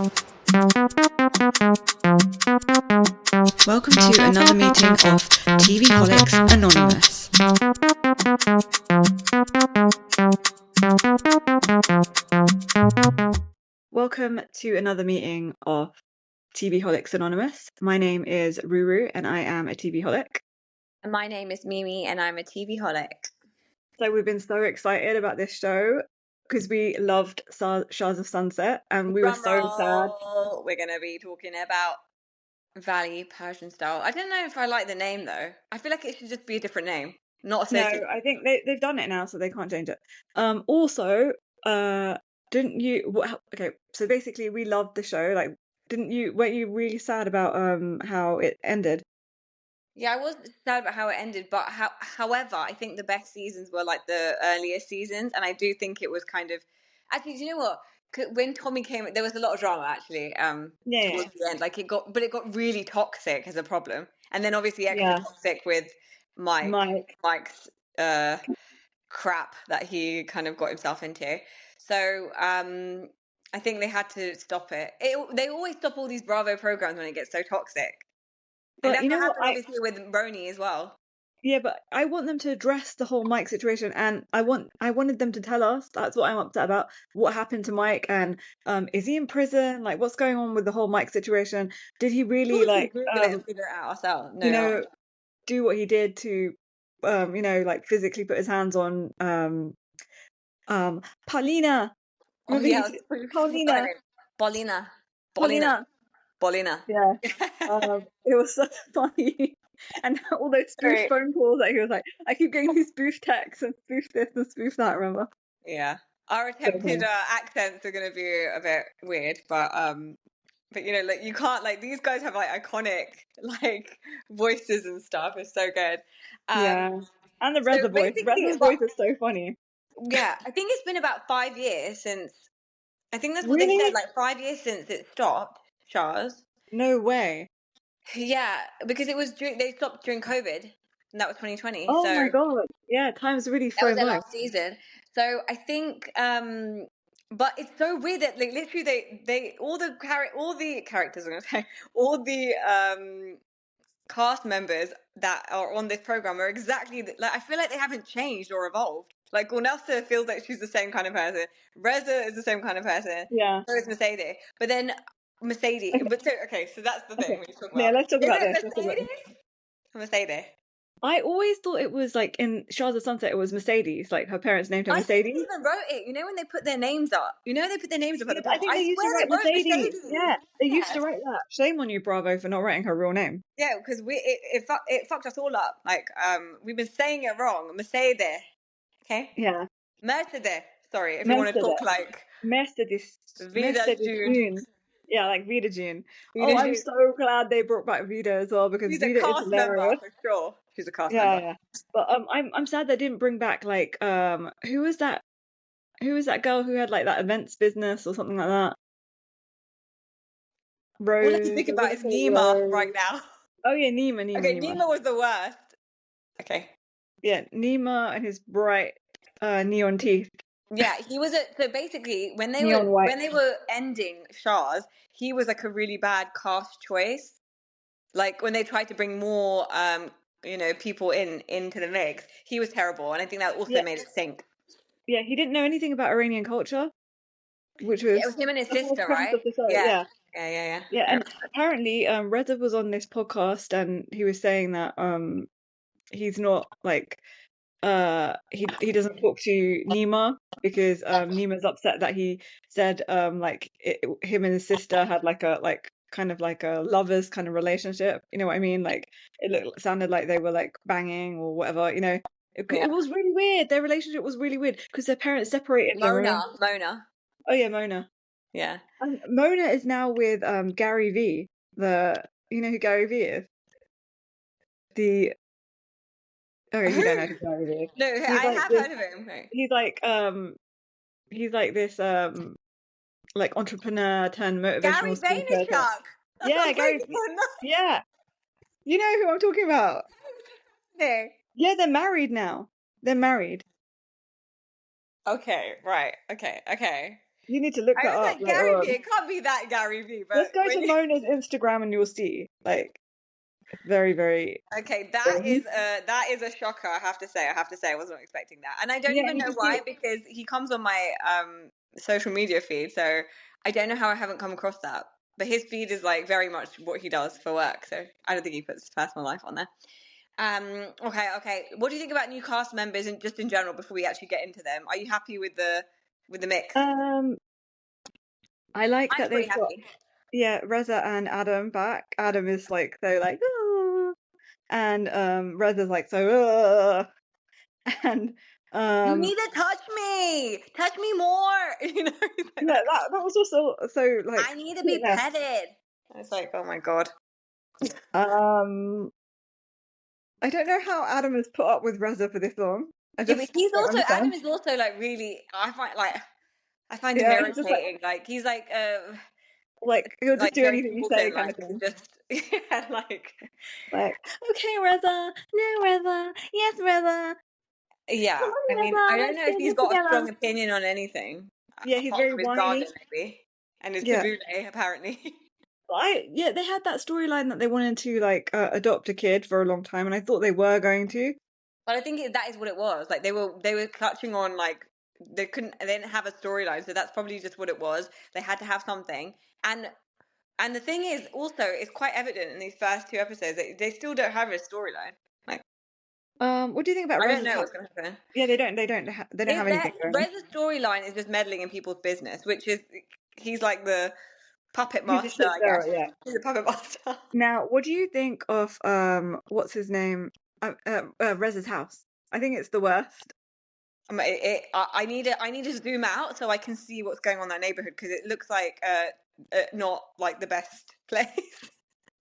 Welcome to another meeting of TVholics Anonymous. Welcome to another meeting of TVholics Anonymous. My name is Ruru and I am a TVholic. And my name is Mimi and I'm a TVholic. So we've been so excited about this show because we loved Shahs of Sunset and we were so sad. We're going to be talking about Valley Persian style. I don't know if I like the name though. I feel like it should just be a different name, not associated. No, I think they've done it now, so they can't change it. Also, didn't you? Okay, so basically, we loved the show. Like, weren't you really sad about how it ended? Yeah, I was sad about how it ended, but however, I think the best seasons were like the earlier seasons, and I do think it was kind of actually. Do you know what? When Tommy came, there was a lot of drama actually. Towards the end, like it got really toxic as a problem, and then obviously extra toxic with Mike's crap that he kind of got himself into. So I think they had to stop it. They always stop all these Bravo programs when it gets so toxic. And But that's you know what what? happened obviously with Roni as well. Yeah, but I want them to address the whole Mike situation, and I wanted them to tell us. That's what I'm upset about. What happened to Mike, and is he in prison? Like, what's going on with the whole Mike situation? Did he really like figure it out ourselves? No, you know, do what he did to like physically put his hands on Paulina. Oh yeah, Paulina. Paulina. Yeah. It was so funny. And all those spoof phone calls that he was like, I keep getting these spoof texts and spoof this and spoof that, remember? Yeah. Our attempted accents are gonna be a bit weird, but you know, like you can't like these guys have like iconic like voices and stuff. It's so good. Yeah. And the Reza voice. Reza's voice is so funny. Yeah, I think it's been about 5 years since. I think that's what Really? they said. Like 5 years since it stopped. Shahs. No way. Yeah, because it was they stopped during COVID, and that was 2020. Oh so my god. Yeah, time's really flown by. That was their last season. So I think, but it's so weird that like literally they all the characters I'm gonna say all the cast members that are on this program are exactly like I feel like they haven't changed or evolved. Like Lochnessa feels like she's the same kind of person. Reza is the same kind of person. Yeah. So is Mercedes. But then Mercedes. Okay. But so that's the thing we talk about. Yeah, let's talk about this. Mercedes? I always thought it was like in Shahs of Sunset, it was Mercedes. Like her parents named her Mercedes. I think they even wrote it. You know when they put their names up. You know they put their names up at the bottom. I think they used to write Mercedes. Yeah, they used to write that. Shame on you, Bravo, for not writing her real name. Yeah, because it fucked us all up. Like we've been saying it wrong. Mercedes. Okay. Yeah. Mercedes. Sorry, if you want to talk like Mercedes. June. Yeah, like Vida June. I'm so glad they brought back Vida as well because she's Vida a cast is hilarious. member for sure. She's a cast member. Yeah. But I'm sad they didn't bring back like who was that girl who had like that events business or something like that? Rose. All I can think about is Nima right now. Oh yeah, Nima. Okay, Nima was the worst. Okay. Yeah, Nima and his bright neon teeth. Yeah, he was so basically when they were ending Shahs, he was like a really bad cast choice. Like when they tried to bring more people into the mix, he was terrible, and I think that also made it sink. Yeah, he didn't know anything about Iranian culture, which was it was him and his sister, right? Yeah. Yeah, and apparently Reza was on this podcast and he was saying that he's not like he doesn't talk to Nima because Nima's upset that he said him and his sister had like a kind of like a lovers kind of relationship, you know what I mean? Like it sounded like they were like banging or whatever, you know. It was really weird. Their relationship was really weird because their parents separated. Mona. Oh yeah, Mona. Yeah. And Mona is now with Gary V. You know who Gary V is? Okay, you don't know who Gary V is. No, I have heard of him. He's like this like entrepreneur turned motivational speaker. Yeah, Gary. Yeah. You know who I'm talking about? No. Yeah, they're married now. They're married. Okay, right. Okay. You need to look I that was up like, later Gary Vee, on. it can't be that Gary Vee, but Just go when to you Mona's Instagram and you'll see. Like, it's very, very Okay, strange. that is a shocker, I have to say. I was not expecting that. And I don't Yeah, even he know just why, did. because he comes on my social media feed, so I don't know how I haven't come across that. But his feed is like very much what he does for work, so I don't think he puts his personal life on there. Okay. What do you think about new cast members and just in general before we actually get into them? Are you happy with the mix? Um, I like I'm that pretty they've got, happy. yeah, Reza and Adam back. Adam is like so like, "Ah," and Reza's like so, "Ah," and You um need to touch me more. You know, he's like yeah, that. that was also so I like need to be sweetness. petted. I was like, oh my god. Um, I don't know how Adam has put up with Reza for this long. I Yeah, but just he's don't also Adam understand. is also like really. I find him Yeah, he's just irritating. Like he's like he'll just like do James anything you say Corden. kind Like of thing. just yeah, like Like, okay, Reza, no, Reza, yes, Reza, come yeah. I on, mean, I Reza, don't let's know do if he's this got a together. strong opinion on anything Yeah, he's apart very from his garden, whiny. maybe, and his Yeah, tabbouleh, apparently. yeah, they had that storyline that they wanted to like adopt a kid for a long time, and I thought they were going to. But I think that is what it was. Like they were clutching on like they didn't have a storyline, so that's probably just what it was. They had to have something, and and the thing is also it's quite evident in these first two episodes that they still don't have a storyline. Like What do you think about I don't Reza's know house? what's going to happen. Yeah, they don't have If that anything going. Reza's storyline is just meddling in people's business, which is he's like the puppet He's a master, shit I stirrer, guess. yeah. He's a puppet master. Now, what do you think of what's his name? Reza's house. I think it's the worst. I need to zoom out so I can see what's going on in that neighborhood because it looks like not like the best place.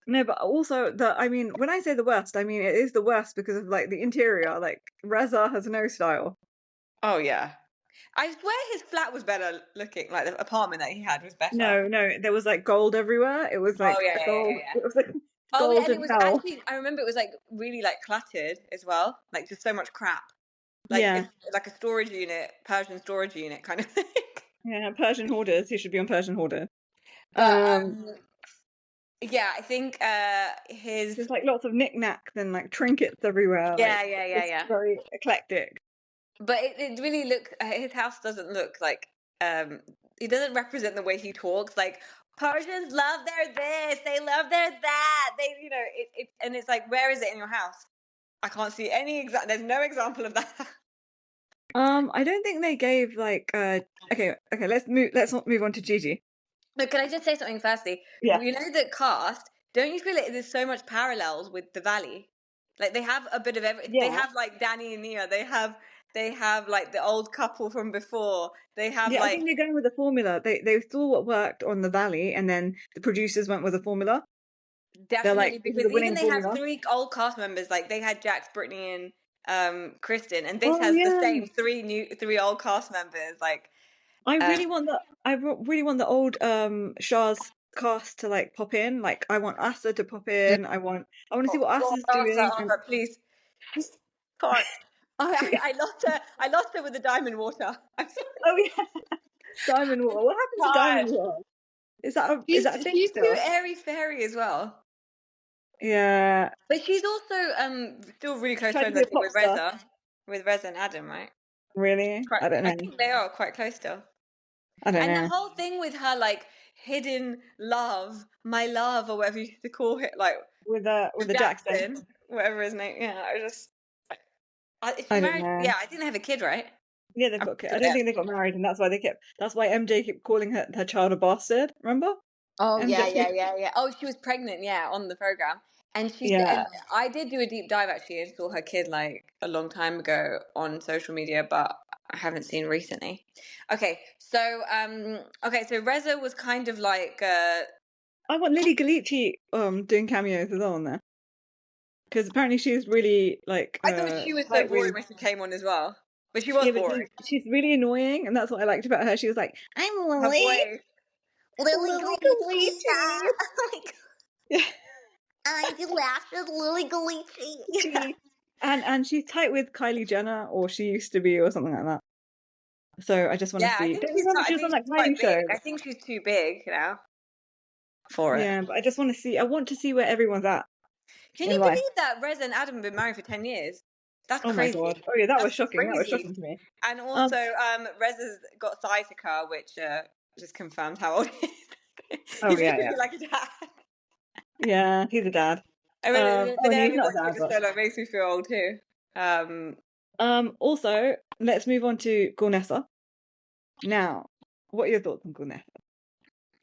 No, but also I mean, when I say the worst, I mean it is the worst because of like the interior. Like Reza has no style. Oh yeah, I swear his flat was better looking. Like the apartment that he had was better. No, there was like gold everywhere. It was Oh like yeah, a yeah, yeah, gold. yeah. It was like Oh yeah, and it golden was hell. actually I remember it was like really like cluttered as well, like just so much crap. Like Yeah, it's like a storage unit, Persian storage unit kind of thing. yeah. Persian hoarders. He should be on Persian hoarder. But Um, yeah, I think his there's like lots of knickknacks and like trinkets everywhere. Like it's yeah. very eclectic. But it really looks his house doesn't look like it doesn't represent the way he talks. Like Persians love their this, they love their that. They it and it's like where is it in your house? I can't see any there's no example of that. I don't think they gave like okay, let's not move on to Gigi. But can I just say something firstly? Yeah. You know the cast, don't you feel like there's so much parallels with the Valley? Like they have a bit of every they Yeah. have like Danny and Nia, they have like the old couple from before. They have Yeah, I like think they're going with a formula. They saw what worked on the Valley and then the producers went with a formula. They're like, definitely this is because a even winning they have formula. three old cast members, like they had Jax, Brittany, and Kristen, and this Oh has the yeah. same three old cast members. Like uh Really want the old Shah's cast to like pop in. Like I want Asa to pop in. I want to see what Asa's doing. And please. Can't. I lost her with the diamond water. I'm sorry. oh yeah, Diamond Water. What happened to God. Diamond Water? Is She's that a thing she's too still? airy fairy as well. Yeah. But she's also still really She close tried to friends, be I a think, pop star. With Reza and Adam, right? Really? Quite, I don't I know. think they are quite close still. I don't And the know. whole thing with her like hidden love, my love, or whatever you used to call it, like With the Jackson. Jackson, whatever his name. Yeah, is she I don't married? know. Yeah, I think they have a kid, right? Yeah, they've I got kids. I don't forget. think they got married, and that's why MJ kept calling her child a bastard. Remember? Oh MJ. yeah. Oh, she was pregnant, yeah, on the program, and Yeah. and I did do a deep dive actually and saw her kid like a long time ago on social media, but I haven't seen recently. Okay, so Reza was kind of like I want Lily Galici doing cameos as well on there. Because apparently she's really like I thought she was so tight boring with when she came on as well, but she was yeah, but boring. she's really annoying, and that's what I liked about her. She was like, "I'm Her Lily, voice, Lily Lily Galicia. Galici." Yeah, I'm Lashes Lily Galicia. she and she's tight with Kylie Jenner, or she used to be, or something like that. So I just want to Yeah, see. Don't you remember I she was on think that she's quite Kylie big. show? I think she's too big now for it. Yeah, but I just want to see. I want to see where everyone's at Can in you life. believe that Reza and Adam have been married for 10 years? That's Oh my God. crazy. Oh yeah, that was That's shocking. That was crazy. shocking to me. And Um. also, Reza's got sciatica, which just confirmed how old he is. Oh He's yeah, giving yeah, me like a dad. yeah. He's a dad. I mean, Oh, but and then I've he's been not a watching dad, it for but so long, it makes me feel old too. Um, Also, let's move on to Lochnessa. Now, what are your thoughts on Lochnessa?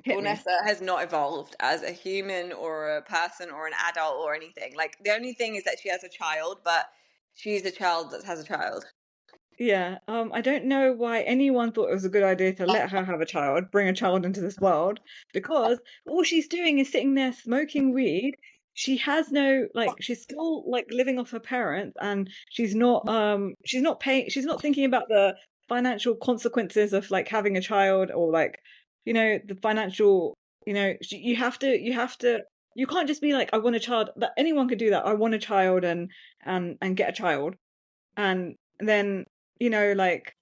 Hit me. Lochnessa has not evolved as a human or a person or an adult or anything. Like, the only thing is that she has a child, but she's a child that has a child. Yeah, I don't know why anyone thought it was a good idea to let her have a child, bring a child into this world, because all she's doing is sitting there smoking weed. She has no, like, she's still like living off her parents, and she's not paying, she's not thinking about the financial consequences of like having a child, or like, the financial, you can't just be like, I want a child. That anyone could do that. I want a child and get a child, and then like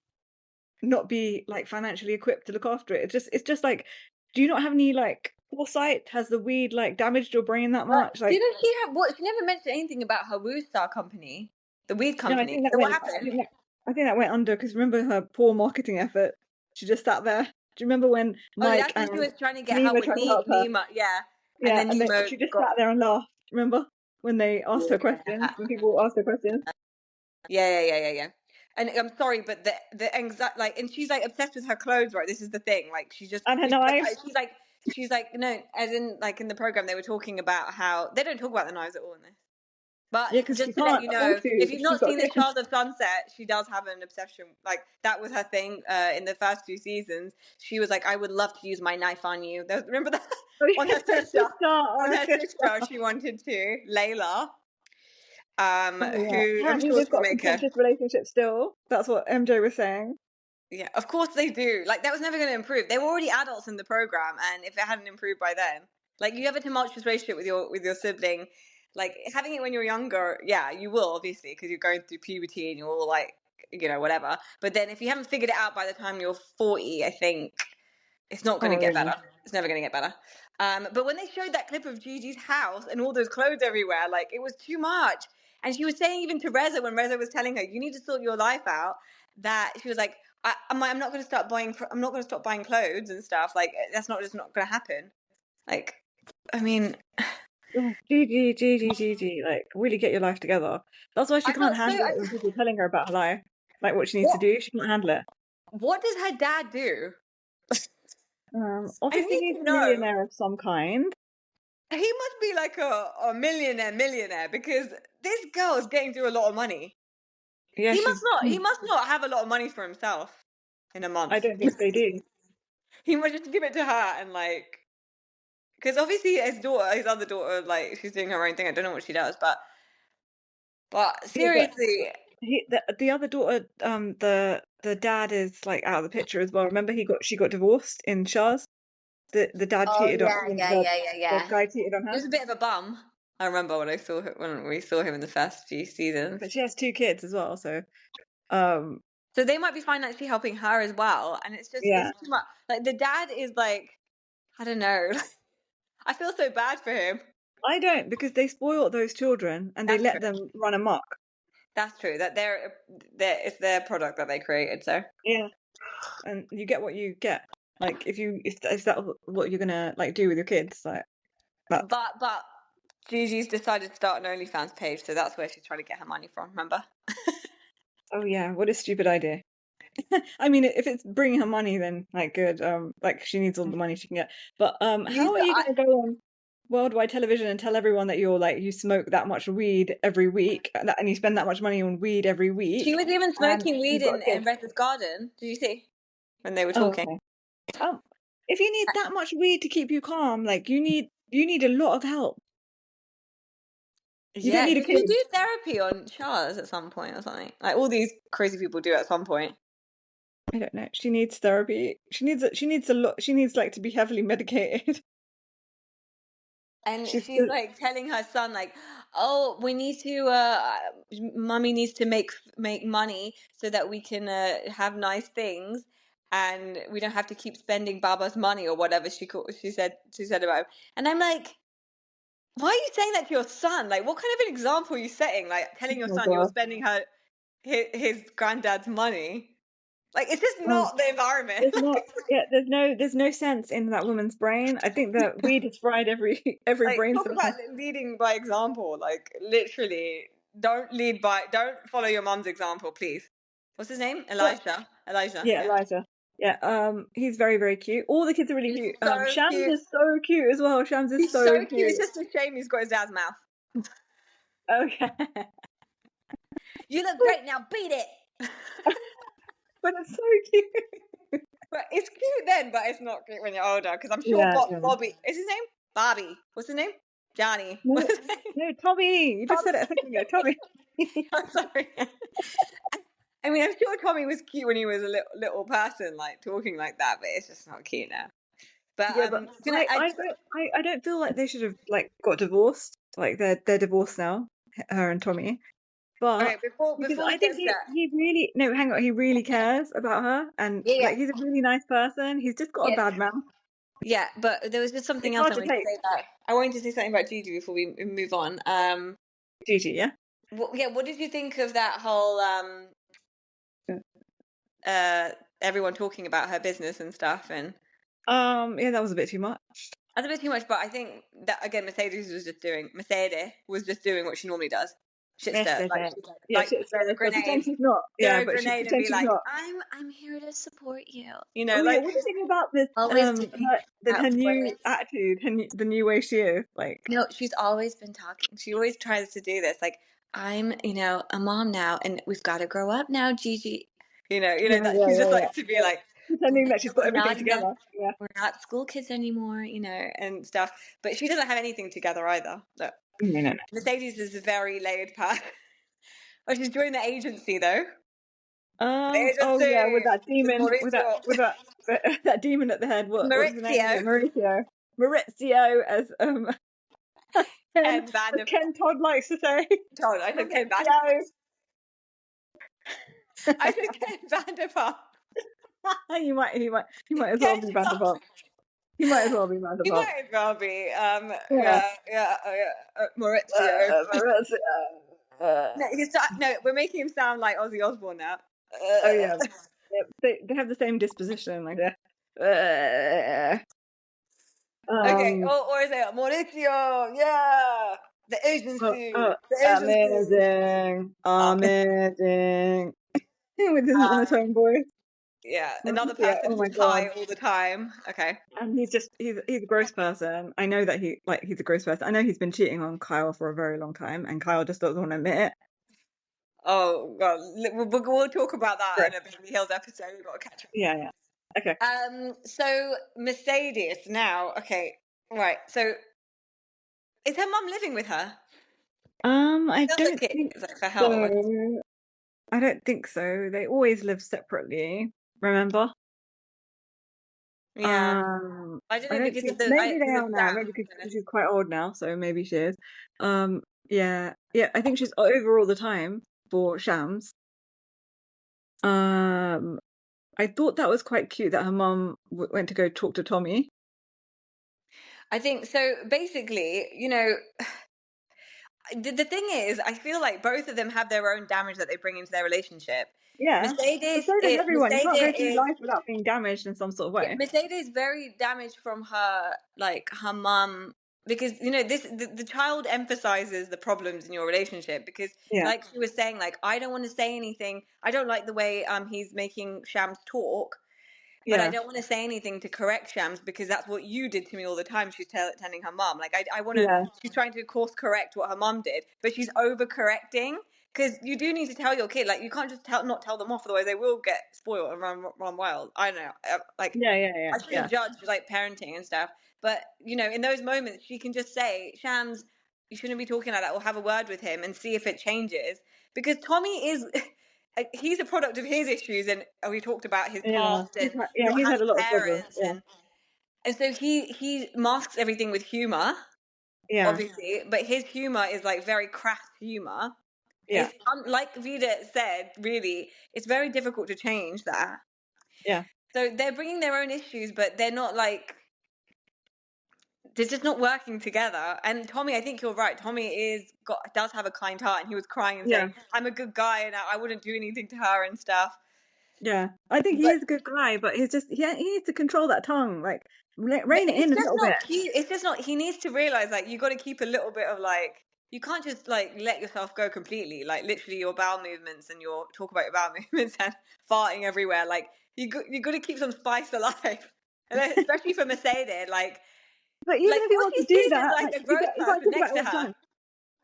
not be like financially equipped to look after it. It's just like, do you not have any like foresight? Has the weed like damaged your brain that But much? Like, didn't she have what? She never mentioned anything about her Woo Star company, the weed no, company. So what happened? I think that went under because remember her poor marketing effort. She just sat there. Do you remember when Oh, Mike that's when and she was trying to get help Nima with tried to help her? Nima. Yeah, and Yeah, then and then Nemo she just got. sat there and laughed. Remember when they asked her questions? Yeah, When people asked her questions, yeah. And I'm sorry, but the anxiety, like, and she's like obsessed with her clothes, right? This is the thing. Like, she just and her she's like knives. she's like no, as in like in the program they were talking about how they don't talk about the knives at all in this. But Yeah, because she just to let can't you afford know, to. if you've She's not got seen The kids. Child of Sunset, she does have an obsession. Like, that was her thing in the first few seasons. She was like, I would love to use my knife on you. Remember that? Oh, On yeah, her her sister. sister, On her her sister. sister, she wanted to. Layla, Oh yeah. who I'm Apparently sure they've she'll got a make her. contentious relationship still. That's what MJ was saying. Yeah, of course they do. Like, that was never going to improve. They were already adults in the program, and if it hadn't improved by then, like, you have a tumultuous relationship with your sibling, like having it when you're younger, yeah, you will obviously because you're going through puberty and you're all like, whatever. But then if you haven't figured it out by the time you're 40, I think it's not going to Oh get yeah. better. It's never going to get better. But when they showed that clip of Gigi's house and all those clothes everywhere, like, it was too much. And she was saying even to Reza when Reza was telling her, you need to sort your life out, that she was like, I'm not going to start buying. I'm not going to stop buying clothes and stuff. Like, that's not just not going to happen. Like, I mean, Oh, Gigi, like really get your life together. That's why she I'm not can't so. handle it when people are telling her about her life, like what she needs to What do. She can't handle it. What does her dad do? I Obviously need he's to a know. millionaire of some kind. He must be like a millionaire because this girl is getting through a lot of money. Yeah, she's. He must not have a lot of money for himself in a I month. don't think they do. He must just give it to her and like, because obviously his other daughter, like, she's doing her own thing. I don't know what she does, but Yeah, but seriously, the other daughter, the dad is like out of the picture as well. Remember she got divorced in Shah's. The dad oh cheated on yeah, the yeah. guy cheated on He her. was a bit of a bum. I remember when we saw him in the first few seasons. But she has two kids as well, so um So they might be financially helping her as well, and it's yeah. too much. Like, the dad is like, I don't know. I feel so bad for him. I don't, because they spoil those children and they That's true. let them run amok. That's true. That it's their product that they created. So, Yeah, and you get what you get. Like if that's what you're gonna like do with your kids, like that. but Gigi's decided to start an OnlyFans page, so that's where she's trying to get her money from. Remember? Oh yeah, what a stupid idea. I mean, if it's bringing her money, then like good. Like she needs all the money she can get. But how are Lisa, you gonna go on worldwide television and tell everyone that you smoke that much weed every week and you spend that much money on weed every she week was even and smoking weed you've got a in kid? Red's garden. Did you see when they were Oh, talking? okay. Um, if you need that much weed to keep you calm, like you need a lot of help. You don't Yeah, need a did you kid. do therapy on Charles at some point or something? Like, all these crazy people do at some point. I don't know. She needs therapy. She needs a lot. She needs like to be heavily medicated. And She's she's still, like telling her son, like, "Oh, we need to, mommy needs to make money so that we can have nice things, and we don't have to keep spending Baba's money or whatever she said about him." And I'm like, why are you saying that to your son? Like, what kind of an example are you setting? Like, telling your oh son you're god. spending his granddad's money. Like, it's just Um, not the environment. there's not, yeah, there's no sense in that woman's brain. I think that weed has fried every Like, brain talk about cell. leading by example. Like, literally, don't follow your mom's example, please. What's his name? But Elijah, yeah, yeah. Elijah. Yeah, he's very, very cute. All the kids are really He's cute. so Shams cute. is so cute as well. Shams is He's so so cute. It's cute. just a shame he's got his dad's mouth. Okay. You look great now. Beat it. But it's so cute. But it's cute then, but it's not cute when you're older. Because I'm sure Yeah, yeah. Bobby is his name. Bobby. What's his name? Johnny. No, What's his name? no, Tommy. You just Tommy. said it a second ago. Tommy. I'm sorry. I mean, I'm sure Tommy was cute when he was a little person, like talking like that, but it's just not cute now. But Yeah, but I don't feel like they should have like got divorced. Like they're divorced now, her and Tommy. okay, But because before I he think says that, he really no, hang on, he really cares about her, and yeah, yeah, like he's a really nice person. He's just got a yes, bad mouth. yeah. But there was just something It's else hard I to wanted to take. say about. I wanted to say something about Gigi before we move on. Gigi, yeah. Yeah, what did you think of that whole uh everyone talking about her business and stuff? And Yeah, that was a bit too much. that's a bit too much, but I think that again, Mercedes was just doing what she normally does. Shit stir. Yesterday. Like Yeah, she'd throw a so pretend grenade, she's not. throw Yeah, a but she grenade and pretends be she's like, not. I'm here to support you. Oh yeah, Like what do you think about this? always doing Her new outbursts. attitude, the new way she is. Like, No, she's always been talking. She always tries to do this. Like, I'm, a mom now, and we've got to grow up now, Gigi. yeah, That yeah, she just yeah, yeah. likes to be like, Pretending that she's got we're everything not in the, together. Yeah. we're not school kids anymore, and stuff. But she doesn't have anything together either. Look, No, no, no. Mercedes is a very laid path. Oh, she's joined the agency though. The Oh yeah, with agency that with demon, Mauricio. with that that demon at the head. What's the name? Maurizio Mauricio. Maurizio, as and As Ken Todd likes to say. Todd. I said Ken Vanderpump. Maurizio. I said Ken Vanderpump. He might as well Ken be Todd. Vanderpump. He might as well be He Vanderpump. might as well be. Yeah. Maurizio. Maurizio. No, we're making him sound like Ozzy Osbourne now. Oh yeah. They have the same disposition, like that. Okay, Um. or is it Maurizio? Yeah, the agency, Oh, the agency. amazing, amazing. With his Um, monotone voice. yeah, another Yeah. person Oh my who's god. high all the time. Okay. And he's a gross person. I know that he's a gross person. I know he's been cheating on Kyle for a very long time, and Kyle just doesn't want to admit it. Oh god, we'll talk about that Yeah. in a Beverly Hills episode. We've got to catch up. Yeah. Yeah. Okay. So Mercedes now. Okay, right. So is her mum living with her? I Still the don't kid think is like for how? so. I don't think so. They always live separately. Remember? Yeah, I don't I know don't because think of the maybe they because of are now. Sam. Maybe because she's quite old now, so maybe she is. Yeah, yeah. I think she's over all the time for Shams. I thought that was quite cute that her mum went to go talk to Tommy. I think so. Basically, the thing is, I feel like both of them have their own damage that they bring into their relationship. Yeah, but so does everyone. You can't go through Mercedes life without being damaged in some sort of Yeah, way. Mercedes very damaged from her mum, because the child emphasizes the problems in your relationship, because Yeah, like she was saying, like, I don't want to say anything. I don't like the way he's making Shams talk, but I yeah, don't want to say anything to correct Shams because that's what you did to me all the time. She's telling her mum, like, I want to. yeah, She's trying to course correct what her mum did, but she's overcorrecting, because you do need to tell your kid, like, you can't just not tell them off, otherwise they will get spoiled and run wild. I don't know, like, yeah, yeah, yeah, I shouldn't yeah, judge like parenting and stuff, but in those moments she can just say, Shams, you shouldn't be talking like that, or have a word with him and see if it changes, because Tommy is he's a product of his issues, and we talked about his yeah. past and not He's had having a lot of problems. parents, Yeah, and so he masks everything with humor, Yeah. obviously, but his humor is like very crass humor. Yeah. It's like Vida said, really, it's very difficult to change that. Yeah. So they're bringing their own issues, but they're not like, they're just not working together. And Tommy, I think you're right. Tommy does have a kind heart, and he was crying and Yeah. saying, "I'm a good guy, and I wouldn't do anything to her and stuff." Yeah. I think he But is a good guy, but he's just he needs to control that tongue, like but rein it it's in a just little bit. not cute. It's just not. He needs to realize like you got to keep a little bit of like. You can't just like let yourself go completely. Like literally your bowel movements and your talk about your bowel movements and farting everywhere. Like you got to keep some spice alive, and then, especially for Mercedes. But even Like if he all wants she to do sees is that, like like a you gross got to person think about next it to all the her. time.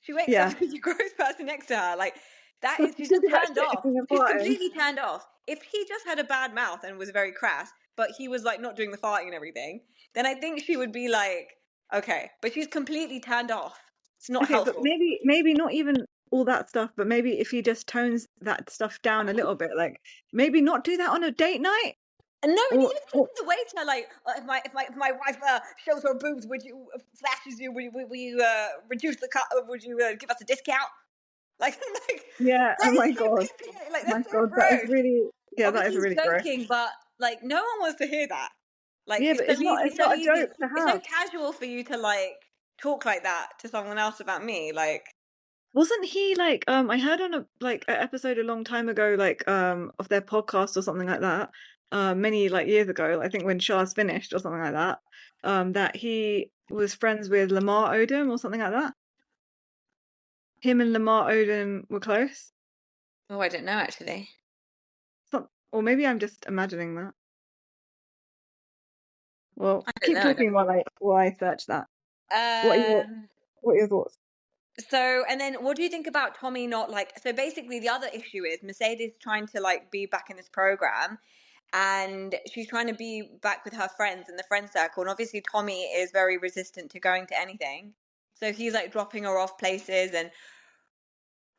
She wakes up Yeah. and there's a gross person next to her. Like that is, she's Talk just about turned off. shitting and She's farting. completely turned off. If he just had a bad mouth and was very crass, but he was like not doing the farting and everything, then I think she would be like, okay. But she's completely turned off. It's not Okay, but helpful. maybe not even all that stuff, but maybe if he just tones that stuff down a little bit, like maybe not do that on a date night. And no, and Or, even or the waiter, like, if my wife shows her boobs, would you flashes you? Will you reduce the cut? Would you give us a discount? Like, like yeah, oh that is my so god. creepy. Like Oh my that's so god, that is gross. really that Obviously is he's really gross. joking, but like no one wants to hear that. Like Yeah, but it's it's so not a easy. joke to It's so have. casual for you to like talk like that to someone else about me. Like Wasn't he like I heard on a like an episode a long time ago, like of their podcast or something like that, many like years ago, I think when Shah's finished or something like that, that he was friends with Lamar Odom or something like that. Him and Lamar Odom were close. oh, I don't know actually. Or maybe I'm just imagining that. Well, I don't keep know. I talking while I search that. What are your don't. what are your thoughts? So, and then what do you think about Tommy not like? So basically, the other issue is Mercedes trying to like be back in this program, and she's trying to be back with her friends in the friend circle, and obviously Tommy is very resistant to going to anything. So he's like dropping her off places,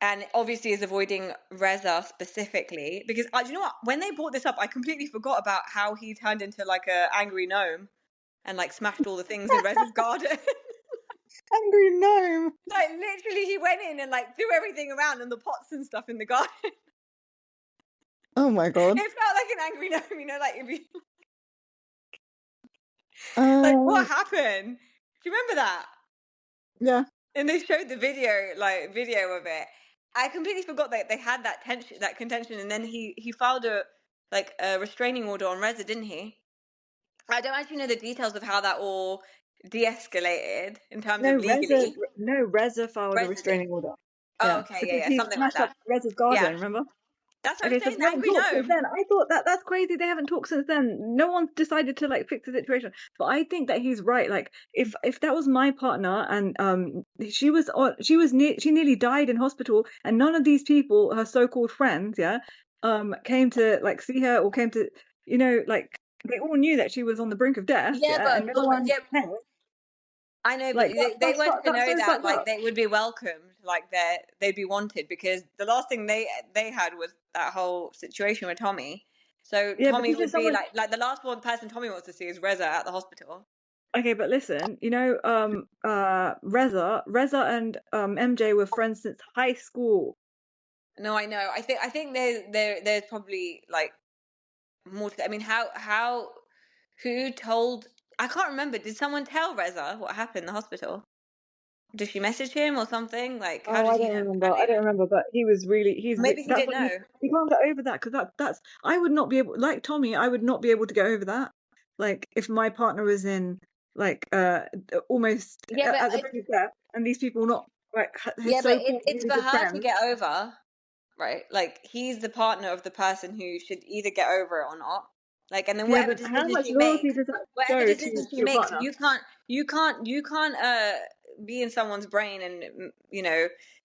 and obviously is avoiding Reza specifically because do you know what? When they brought this up, I completely forgot about how he turned into like a angry gnome and like smashed all the things in Reza's garden. Angry gnome. Like literally, he went in and like threw everything around and the pots and stuff in the garden. Oh my god. It felt like an angry gnome, like if you like Um, what happened? Do you remember that? yeah. And they showed the video of it. I completely forgot that they had that tension, that contention, and then he filed a restraining order on Reza, didn't he? I don't actually know the details of how that all de-escalated in terms of legally. Reza filed a Reza did. restraining order. Oh, Yeah, okay, because yeah, he something like smashed up that. Reza's Yeah, garden, remember? that's what I'm Okay, so saying. they haven't Angry talked since gnome. then. I thought that's crazy. They haven't talked since then. No one's decided to like fix the situation. But I think that he's right. Like if that was my partner and she nearly died in hospital and none of these people, her so-called friends, yeah, came to like see her or came to like they all knew that she was on the brink of death, Yeah, yeah, and no one yeah, came. I know, but Like they weren't to that's know so that fucked like up. they would be welcomed, like they'd be wanted because the last thing they had was that whole situation with Tommy. So Yeah, but Tommy this is would be someone. like the last one person Tommy wants to see is Reza at the hospital. Okay, but listen, Reza and MJ were friends since high school. No, I know. I think there's probably like more to. I mean, how who told? I can't remember. Did someone tell Reza what happened in the hospital? Did she message him or something? Like, how Oh, did I he don't know? remember. How did I he don't know? remember, but Maybe he that's didn't what know. you can't get over that because that's I would not be able like Tommy, I would not be able to get over that. Like if my partner was in like almost Yeah, but at the brink of death and these people not like his yeah, but so-called it's really for good her to friends. get over. Right? Like he's the partner of the person who should either get over it or not. Like, and then Yeah, but how much loyalty does that show to your partner? you can't be in someone's brain and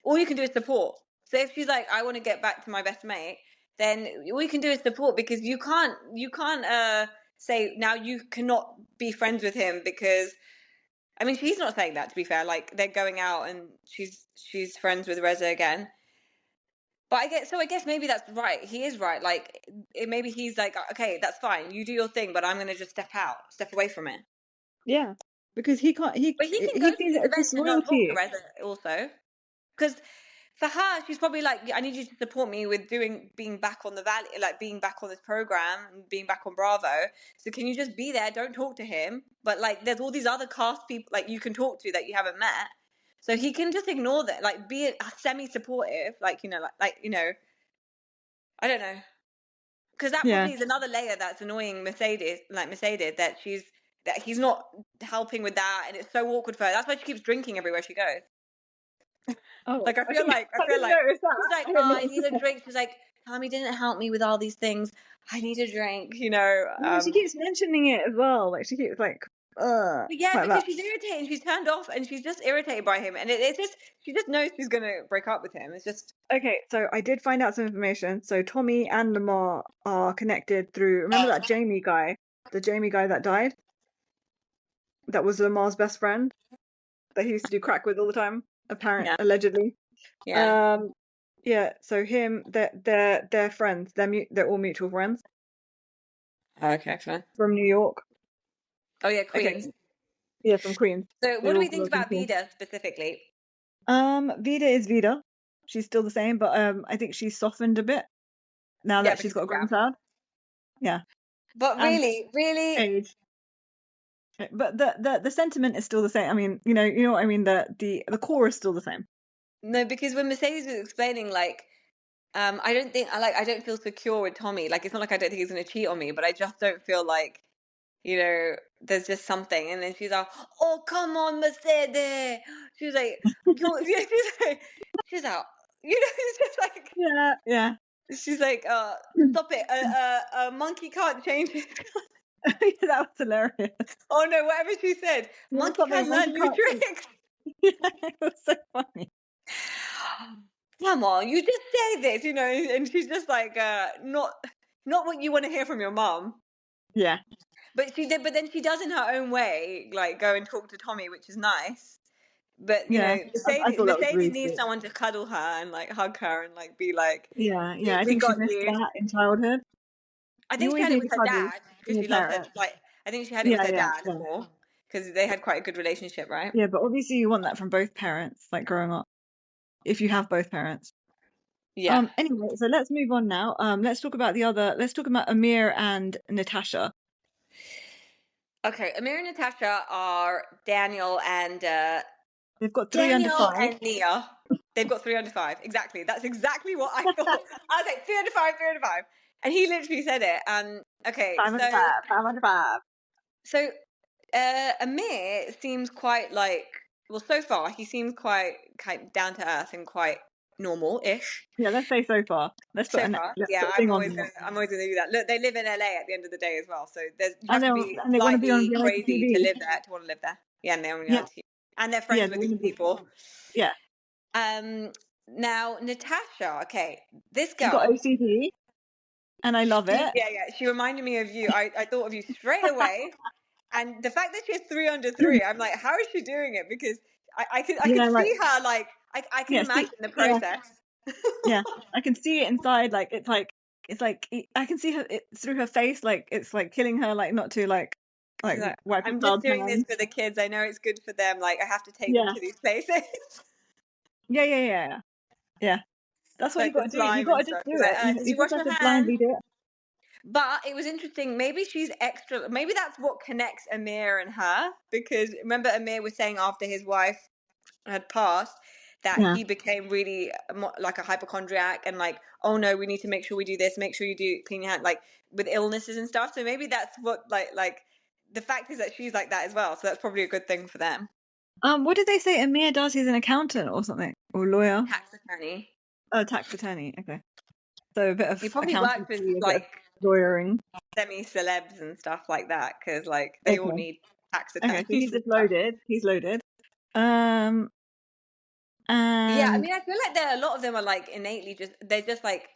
all you can do is support. So if she's like, I want to get back to my best mate, then all you can do is support because you can't say now you cannot be friends with him because I mean she's not saying that to be fair. Like they're going out and she's friends with Reza again. But I guess maybe that's right. He is right. Like maybe he's like, okay, that's fine. You do your thing, but I'm gonna just step away from it. Yeah. because he can't. But he can He go to sees these it as events and not talk to disloyalty. Reza also. Because for her, she's probably like, I need you to support me with being back on the valley, like being back on this program and being back on Bravo. So can you just be there? Don't talk to him. But like, there's all these other cast people like you can talk to that you haven't met. So he can just ignore that, like be semi-supportive, like, I don't know. Because that Yeah. probably is another layer that's annoying Mercedes, that he's not helping with that, and it's so awkward for her. That's why she keeps drinking everywhere she goes. Oh, Like I I feel didn't. like I didn't notice that. she's like, I didn't oh, I notice need a that. drink. She's like, Tommy didn't help me with all these things. I need a drink. Yeah, she keeps mentioning it as well. Like she keeps like, But yeah, like because that. she's irritated. She's turned off, and she's just irritated by him. And it's just she just knows she's gonna break up with him. It's just Okay, so I did find out some information. So Tommy and Lamar are connected through. Remember that Jamie guy, the Jamie guy that died, that was Lamar's best friend that he used to do crack with all the time, yeah, allegedly. yeah. Um, yeah. So him, they're friends. They're all mutual friends Okay, fine. from New York. Oh yeah, Okay, Queens. yeah, from Queens. So They what do all we think grew up in about Queens. Vida specifically? Vida is Vida. She's still the same, but I think she's softened a bit now Yeah, that she's because got a yeah. grandchild. Yeah, But and really, age. But the sentiment is still the same. I mean, you know what I mean. The core is still the same. no, because when Mercedes was explaining, like, I don't feel secure with Tommy. Like, it's not like I don't think he's going to cheat on me, but I just don't feel like, there's just something. And then she's like, "Oh, come on, Mercedes." She's like, yeah, she's like, it's just like, Yeah, yeah. she's like, stop it. A monkey can't change it. That was hilarious. Oh no, whatever she said, Yeah, monkey something can learn monkey new can't. tricks. Yeah, it was so funny. Come on, you just say this, and she's just like, not what you want to hear from your mom. Yeah, But she did, but then she does in her own way, like go and talk to Tommy, which is nice. But yeah. I thought that was Mercedes really needs sweet. someone to cuddle her and like hug her and like be like, Yeah, yeah. I We think she got missed you." that in childhood. I You think she always had it need with a her cuddle dad from because your she loves her. parent. Like, I think she had it with Yeah, her yeah, dad yeah. more because they had quite a good relationship, right? Yeah, but obviously you want that from both parents, like growing up, if you have both parents. Yeah. Anyway, so let's move on now. Let's talk about let's talk about Amir and Natasha. Okay, Amir and Natasha are They've got three under Daniel five. and Nia. They've got 3 under 5. Exactly. That's exactly what I thought. I was like 3 under 5, 3 under 5. And he literally said it. Okay, Five under five, 505. so Amir seems quite like, well, so far he seems quite kind of down to earth and quite normal-ish. Yeah, let's say so far. Let's So far, put yeah, a thing on there. I'm always gonna do that. Look, they live in LA at the end of the day as well, so you And have they to be and they want to be on slightly reality crazy to TV. live there, to want to live there. Yeah, and they're on Yeah, reality, and they're yeah, friends they with want these to be. people. Yeah, Now Natasha, okay, this she's got girl, OCD, and I love it. she reminded me of you. I thought of you straight away, and the fact that she has 3 under 3, I'm like, how is she doing it? Because I could Yeah, like see her like I can yeah, see, imagine the yeah, process. yeah. I can see it inside. Like it's like I can see her through her face. Like it's like killing her. Like not to She's like, wipe her I'm just child's doing this hands. for the kids. I know it's good for them. Like I have to take them Yeah, to these places. yeah, yeah, yeah, yeah. Yeah. That's what you Like got the to do. You slime got and to just stuff. do She's like, it. did You you just wash have your to hands? blindly do it. But it was interesting. Maybe she's extra. Maybe that's what connects Amir and her. Because remember, Amir was saying after his wife had passed that Yeah. he became really like a hypochondriac and like, oh no, we need to make sure we do this. Make sure you do clean your hand, like with illnesses and stuff. So maybe that's what like the fact is that she's like that as well. So that's probably a good thing for them. What did they say Amir does? He's an accountant or something, or lawyer. Tax attorney. Oh, tax attorney. Okay. So a bit of He probably worked with accountancy, a bit of like lawyering. semi-celebs and stuff like that because like they all Okay. need tax Okay. So attorneys he's and just stuff. loaded. He's loaded. Um. Yeah, I And mean, I feel like there a lot of them are like innately they're just like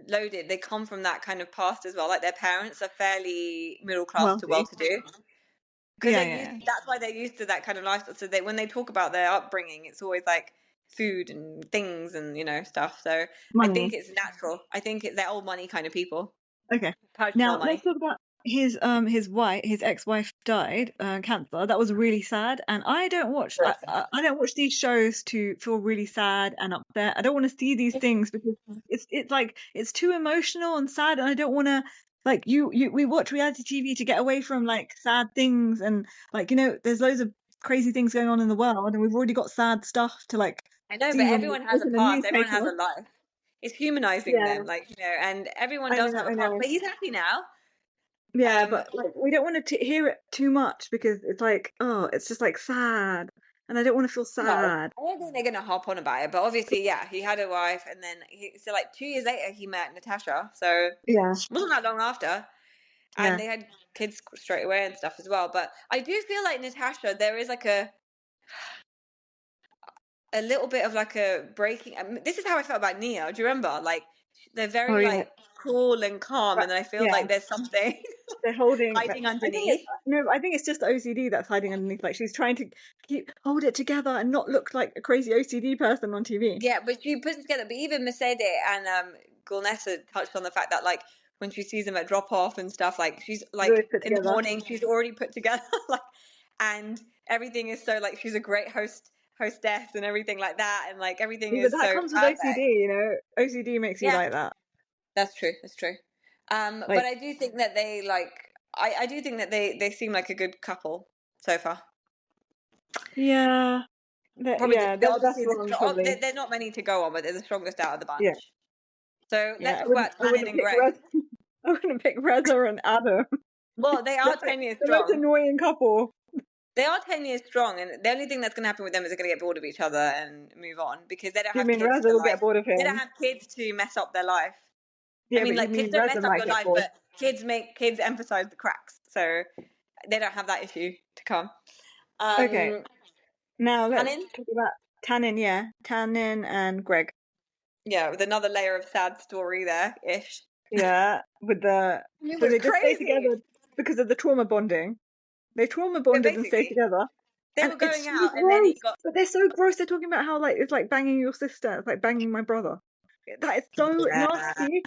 loaded. They come from that kind of past as well. Like their parents are fairly middle class to well wealthy. to do because Yeah. they're Yeah. used. Yeah. That's why they're used to that kind of lifestyle. So when they talk about their upbringing, it's always like food and things and stuff. So I think Money. it's natural. I think they're old money kind of people. Okay. Persian Now old money. his ex-wife died, cancer. That was really sad, and I don't watch I don't watch these shows to feel really sad and upset. I don't want to see these things because it's like it's too emotional and sad, and I don't want to like we watch reality TV to get away from like sad things, and like there's loads of crazy things going on in the world, and we've already got sad stuff to like I know, see but when we everyone has a open the past. Everyone has newspaper. a life. It's humanizing Yeah, them, like, and everyone I does know, have a I past. know. But he's happy now. Yeah, Um, but like we don't want to hear it too much because it's like, oh, it's just like sad, and I don't want to feel no, sad. I don't think they're gonna hop on about it. But obviously, yeah, he had a wife, and then so like 2 years later, he met Natasha. So it Yeah, wasn't that long after, and yeah. they had kids straight away and stuff as well. But I do feel like Natasha, there is like a little bit of like a breaking. This is how I felt about Nia. Do you remember? Like they're Oh very yeah, like cool and calm, but and then I feel yeah, like there's something they're holding. But hiding I think it's underneath. no, I think it's just the OCD that's hiding underneath. Like she's trying to hold it together and not look like a crazy OCD person on TV. Yeah, but she puts it together. But even Mercedes and Gulnessa touched on the fact that like when she sees them at drop off and stuff, like she's She's always like put in the together. morning, she's already put together, like, and everything is so like she's a great hostess and everything like that, and like everything Yeah, but is that so comes with perfect. OCD. OCD makes you Yeah, like that. that's true. That's true. But Like, I do think that they like I do think that they seem like a good couple so far. yeah, Probably they're the best obviously ones probably. they're not many to go on, but they're the strongest out of the Yeah, bunch. So yeah. let's talk about I Tannen wouldn't and pick Greg. I wouldn't pick Reza and Adam. Well, they They're are like 10 years the most strong. annoying couple. They are 10 years strong, and the only thing that's going to happen with them is they're going to get bored of each other and move on because they don't You have mean kids Reza to will get like, bored of they don't him? have kids to mess up their life. I Yeah, mean, but you like, kids mean don't Reza mess up might your get life, bored. but kids emphasize the cracks. So they don't have that issue to come. Okay, now let's Tannen, talk about Tanin. Yeah, Tanin and Greg. yeah, with another layer of sad story there ish. Yeah, with the I mean, it so was they just stay crazy. together because of the trauma bonding. They trauma But bonded and stayed basically, together, they and were it's going so out, and then he gross. got. But they're so gross. They're talking about how like it's like banging your sister. It's like banging my brother. That is so Yeah. nasty.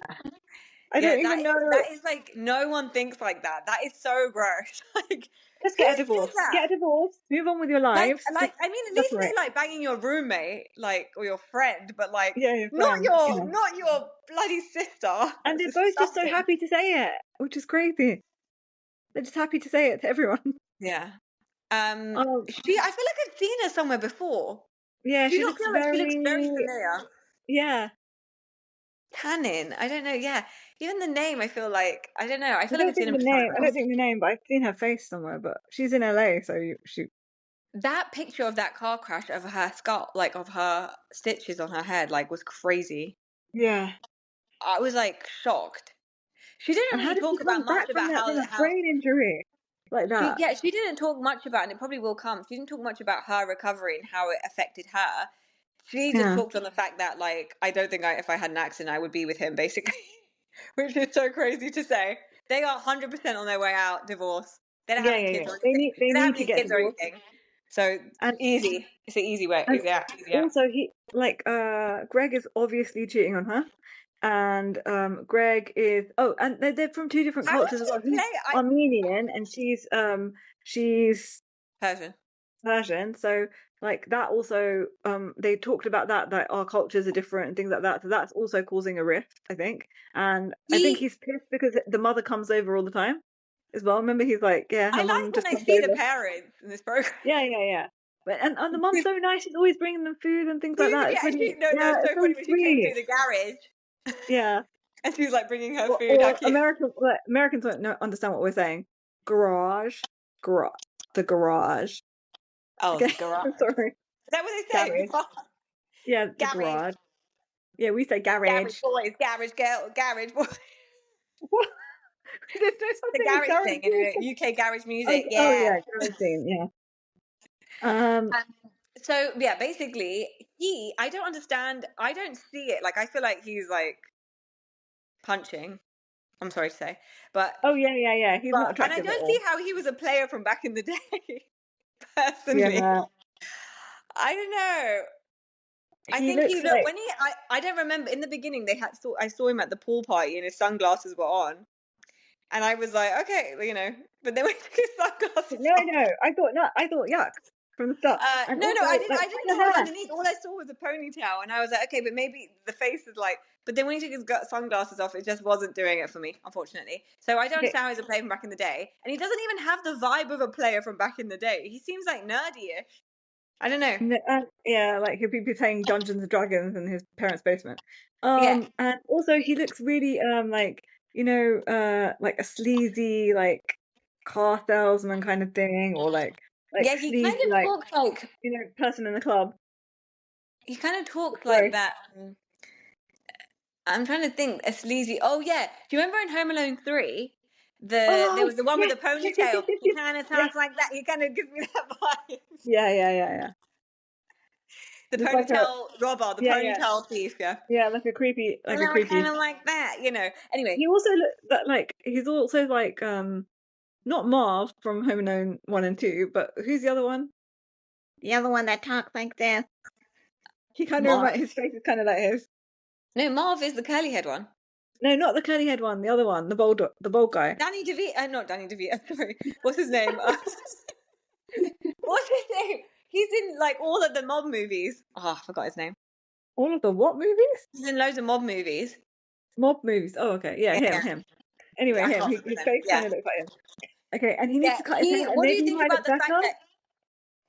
I Yeah, don't even know. that is like no one thinks like that. That is so gross. Like Just who get a says divorce. that? Get a divorce. Move on with your Like lives. Just I mean, at least say separate. like banging your roommate, like or your friend, but like Yeah, your friend. Yeah. not your bloody sister. And That's they're both just so disgusting. happy to say it, which is crazy. They're just happy to say it to everyone. Yeah. Um, She. I feel like I've seen her somewhere before. yeah, Do you she not looks feel like she looks very very, familiar? yeah. Tannin. I don't know. Yeah. Even the name, I feel like I don't know. I I feel like don't I've seen think her the name, somewhere I don't else. think the name, but I've seen her face somewhere, but she's in LA, so she, That picture of that car crash of her skull, like of her stitches on her head, like was crazy. yeah. I was like shocked. She didn't And how really did she talk come about much back from about that, from a how brain injury like she that? yeah, she didn't talk much about, and it probably will come. She didn't talk much about her recovery and how it affected her. She just Yeah. talked on the fact that like I don't think if I had an accident I would be with him basically, which is so crazy to say. They are 100% on their way out, divorce. They don't have Yeah, any yeah, kids yeah. or anything. They They don't have need to any get kids or divorced. anything. So And, easy. It's an easy way. and Easy out. also Greg is obviously cheating on her. And Greg is and they're from two different How cultures would as they well. He's play? I Armenian and she's Persian. Persian. So like that also they talked about that our cultures are different and things like that. So that's also causing a rift, I think. And I think He he's pissed because the mother comes over all the time as well. Remember he's like, yeah, I her mum like just when I comes see the over. parents in this program. Yeah, yeah, yeah. But and the mum's so nice. She's always bringing them food and things like Even that. It's really, no, yeah, it's it's so so funny when she came through sweet. the garage Yeah. and she was like bringing her food. How Or cute! Americans don't know, understand what we're saying. Garage, garage, the garage. Oh, Okay, the garage. I'm sorry. Is that what they say? Garage. Yeah, the Garage, garage. Yeah, we say garage garage. boys, garage girl, garage boys. What? There's no such The thing as garage garage thing, boys. UK garage Oh, music. oh Yeah. yeah, garage scene. Yeah. Um. Um, so yeah, basically, I don't understand. I don't see it. Like I feel like he's like punching. I'm sorry to say, but Oh yeah, yeah, yeah. He's not and I attractive at don't see all. how he was a player from back in the day. Personally, Yeah. I don't know. I He think looks he looked like when I don't remember in the beginning I saw him at the pool party and his sunglasses were on And I was like, okay, but then when he took his sunglasses No, off. no, I thought yuck from the start. And No, also, I didn't. like, I why didn't the think it was hair? underneath. All I saw was a ponytail, and I was like, okay, but maybe the face is like. But then when he took his sunglasses off, it just wasn't doing it for me, unfortunately. So I don't Okay, understand how he's a player from back in the day, and he doesn't even have the vibe of a player from back in the day. He seems like nerdy-ish. I don't know. yeah, like he'll be playing Dungeons and Dragons in his parents' basement. Yeah, And also he looks really like like a sleazy like car salesman kind of thing, or like yeah. He kind sleazy of like talks like person in the club. Sorry. that. I'm trying to think. A sleazy. Oh yeah. Do you remember in Home Alone 3? There Oh was the one with yes, the yes, yes, yes, ponytail. yes, He yes. kind of Yeah, talks like that. He kind of gives me that vibe. yeah, yeah, yeah, yeah. The Just like a ponytail robber, the yeah, yeah, ponytail thief. Yeah. yeah, And like a I was kind creepy. of like that. Anyway, He also look that like he's also like not Marv from Home Alone 1 and 2, but who's the other one? The other one that talks like this. He kind of Marv. reminds his face is kind of like his. No, Marv is the curly head one. No, not the curly head one. The other one, the bald guy. Danny DeVito. Not Danny DeVito. Sorry. What's his name? What's his name? He's in like all of the mob movies. Oh, I forgot his name. All of the what movies? He's in loads of mob movies. Mob movies. Oh, okay. Yeah, Yeah, him. Anyway, I him. can't remember his His name. face Yeah, kind of looks like him. Okay, and he needs yeah. to cut his hair, and What do maybe you he think might about look the fact better. that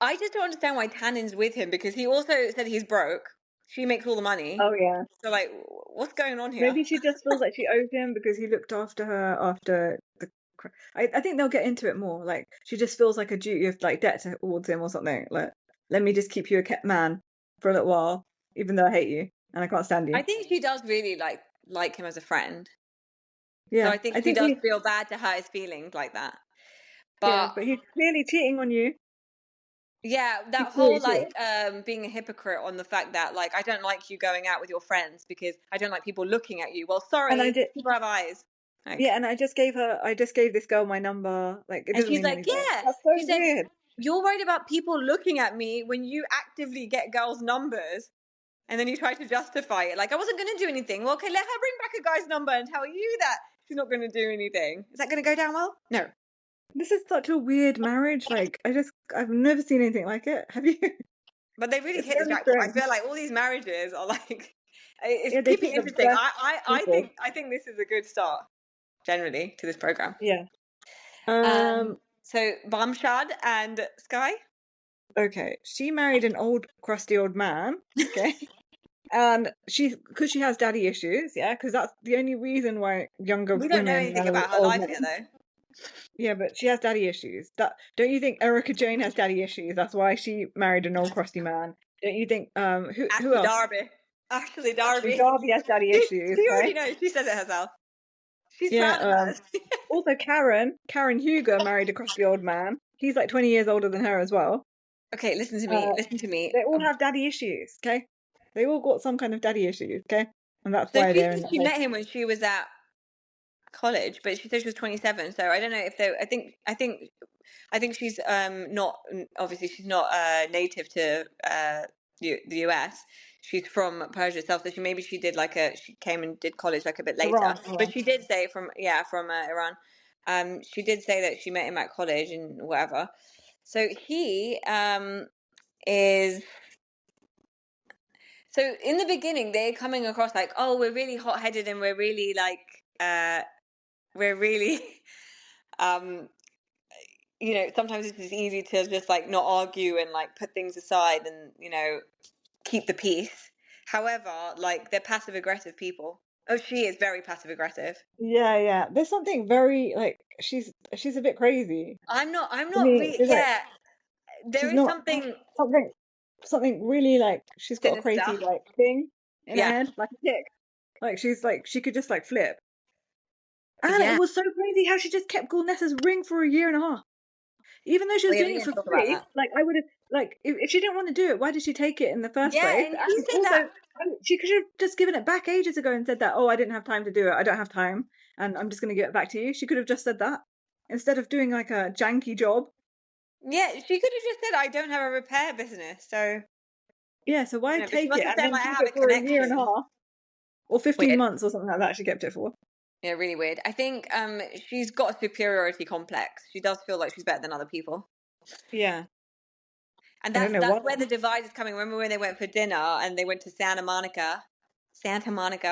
I just don't understand why Tannen's with him because he also said he's broke. She makes all the money. Oh yeah. So like, what's going on here? Maybe she just feels like she owes him because he looked after her after the. I think they'll get into it more. Like she just feels like a duty of like debt towards him or something. Like let me just keep you a kept man for a little while, even though I hate you and I can't stand you. I think she does really like him as a friend. So Yeah, I think I she think does he. feel bad to hurt his feelings like that. Yeah, But but he's clearly cheating on you. yeah, He's that clearly whole cheating. like being a hypocrite on the fact that like I don't like you going out with your friends because I don't like people looking at you. Well, And I sorry, did. people have eyes. Like, Yeah, and I just gave this girl my number. Like it and doesn't she's mean like, anything. yeah. That's so She said, weird. you're worried about people looking at me when you actively get girls' numbers. And then you try to justify it. Like, I wasn't going to do anything. Well, okay, let her bring back a guy's number and tell you that she's not going to do anything. Is that going to go down well? No. This is such a weird marriage. Like I've never seen anything like it. Have you? But they really It's hit the very jackpot. I strange. feel like all these marriages are like, it's Yeah, they keeping pick the interesting. best people. I think this is a good start generally to this program. Yeah. Um, Um. so Bamshad and Sky. Okay. She married an old, crusty old man. Okay. And because she has daddy issues. Yeah. Because that's the only reason why younger We don't know women anything marry about her old life yet, men. though. Yeah, but she has daddy issues. That don't you think Erica Jane has daddy issues? That's why she married an old crusty man. Don't you think who Ashley else? Darby. Ashley Ashley Darby. Darby has daddy issues, She already okay? knows. She says it herself. She's Yeah, proud of hers. also Karen Huger married a crusty old man. He's like 20 years older than her as well. Okay, listen to me. Uh Listen to me. they all have daddy issues, okay? They all got some kind of daddy issues, okay? And that's So why she they're in said that she whole met him when she was at college, but she said she was 27. So I don't know if they. I think she's not obviously she's not native to the US. She's from Persia itself, so she did like she came and did college like a bit later. But Iran. she did say from Iran. She did say that she met him at college and whatever. So he is. So in the beginning, they're coming across like, oh, we're really hot headed and we're really like, we're really, um, sometimes it's just easy to just like not argue and like put things aside and keep the peace. However, like they're passive aggressive people. Oh, she is very passive aggressive. Yeah, yeah. There's something very like she's a bit crazy. I'm not. I'm To not. me, it's like Yeah, there she's is not something something really like she's got a sinister. crazy like thing in her Yeah, head, like a tick. Like she's like she could just like flip. And it yeah. was so crazy how she just kept Nessa's ring for a year and a half. Even though she was We doing it didn't for talk about free, that. like I would have like if she didn't want to do it, why did she take it in the first Yeah, place? and she And said that. also she could have just given it back ages ago and said that, oh, I didn't have time to do it. I don't have time and I'm just gonna give it back to you. She could have just said that instead of doing like a janky job. Yeah, she could have just said, "I don't have a repair business," so. Yeah, so why But she take must it have and said then like I keep have it a for a year and a connection. half or 15 Weird. months or something like that she kept it for? Yeah, really weird. I think she's got a superiority complex. She does feel like she's better than other people. Yeah. And I don't know that's why. where the divide is coming. Remember when they went for dinner and they went to Santa Monica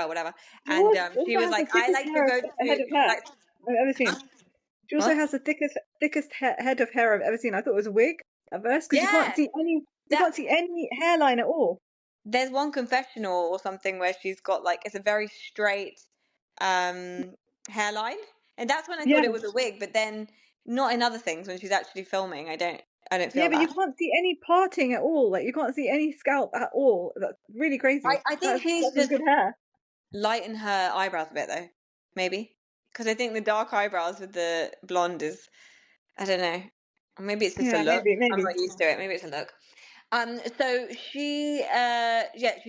or whatever, She and she also was has the like, "I thickest like to hair go head to of hair like I've ever seen. huh? She also What? has the thickest head of hair I've ever seen. I thought it was a wig at first because Yeah, you that can't see any hairline at all. there's one confessional or something where she's got like it's a very straight um hairline, and that's when I Yeah, thought it was a wig, but then not in other things when she's actually filming. I don't yeah, feel but you that. can't see any parting at all. Like you can't see any scalp at all. That's really crazy. I think That's she's some just good hair. lighten her eyebrows a bit though, maybe because I think the dark eyebrows with the blonde is I don't know. Maybe it's just a Yeah, look. I'm maybe. not used to it. Maybe it's a look. So she's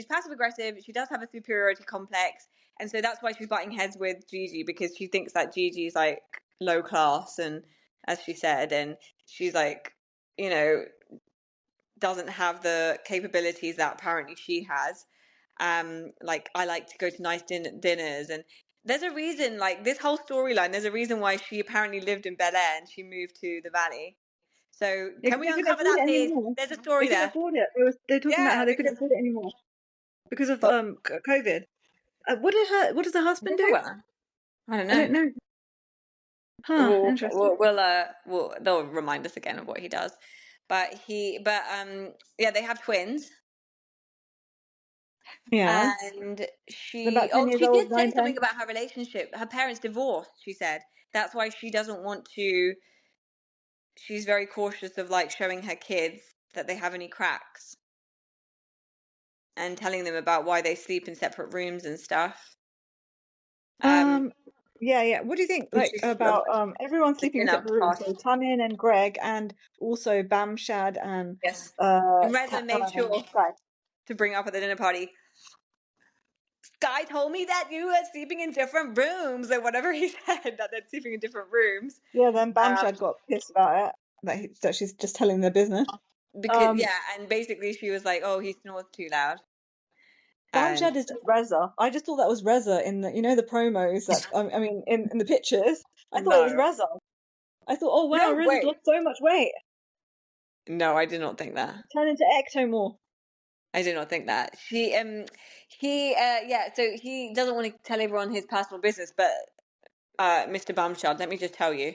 passive aggressive. She does have a superiority complex, and so that's why she's butting heads with Gigi because she thinks that Gigi's like low class, and as she said, and she's like, you know, doesn't have the capabilities that apparently she has. Like I like to go to nice dinners, and there's a reason. Like this whole storyline, there's a reason why she apparently lived in Bel Air and she moved to the Valley. So Yeah, can 'cause we they couldn't uncover afford that, it please? anymore. There's a They story couldn't there. afford it. They're talking about Yeah, how they couldn't because afford it anymore because of but COVID. What does her did they husband talk do? about that? I don't I know. don't know. Huh, interesting. They'll remind us again of what he does. Yeah, they have twins, Yeah. and They're about 10 years she old, did 9, say 10. something about her relationship. Her parents divorced. She said that's why she doesn't want to. She's very cautious of like showing her kids that they have any cracks and telling them about why they sleep in separate rooms and stuff. Um, Um, yeah, yeah. What do you think, like, she's about everyone the sleeping in dinner separate rooms? party. So Tanin and Greg, and also Bamshad and Yes, and Reza made sure Sky. to bring up at the dinner party. Sky told me that you were sleeping in different rooms, or whatever he said, that they're sleeping in different rooms. Yeah, then Um, Bamshad got pissed about it that she's just telling their business. because Um, yeah, and basically she was like, "Oh, he snores too loud." And Bamshad is just Reza. I just thought that was Reza in the promos that I mean in the pictures. I thought it was no, Reza. I thought, oh wow, no Reza's way, lost so much weight. no, I did not think that. Turn into Ectomorph. I did not think that. Yeah, so he doesn't want to tell everyone his personal business, but Mr. Bumshad, let me just tell you,